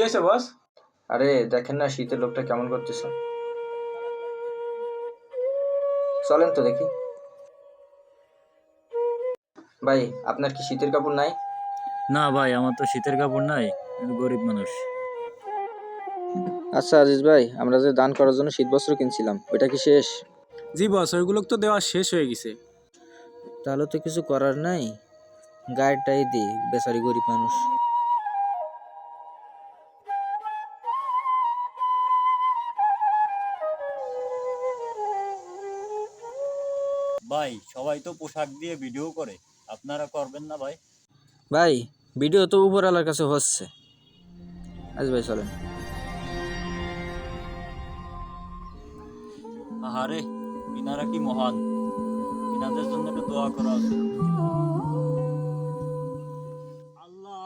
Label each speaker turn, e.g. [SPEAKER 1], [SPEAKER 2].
[SPEAKER 1] হয়েছে বস?
[SPEAKER 2] আরে দেখেন না শীতের লোকটা কেমন করতেছে। চলেন তো দেখি। ভাই, আপনার কি শীতের কাপড় নাই?
[SPEAKER 3] না ভাই, আমার তো শীতের কাপড় নাই, আমি গরিব মানুষ।
[SPEAKER 2] আচ্ছা আজিজ ভাই, আমরা যে দান করার জন্য শীত বস্ত্র কিনছিলাম ওইটা কি শেষ?
[SPEAKER 1] জি বস, ওইগুলো তো দেওয়া শেষ হয়ে গেছে।
[SPEAKER 2] তাহলে তো কিছু করার নাই, গায়েরটাই দি, বেচারি গরিব মানুষ।
[SPEAKER 3] ভাই, সবাই তো পোশাক দিয়ে ভিডিও করে, আপনারা করবেন না ভাই?
[SPEAKER 2] ভাই, ভিডিও তো উপরওয়ালার কাছে হচ্ছে। আজিজ ভাই চলেন।
[SPEAKER 3] আহারে, ইনারা কি মহান, ইনাদের জন্য একটু দোয়া করা উচিত। আল্লাহ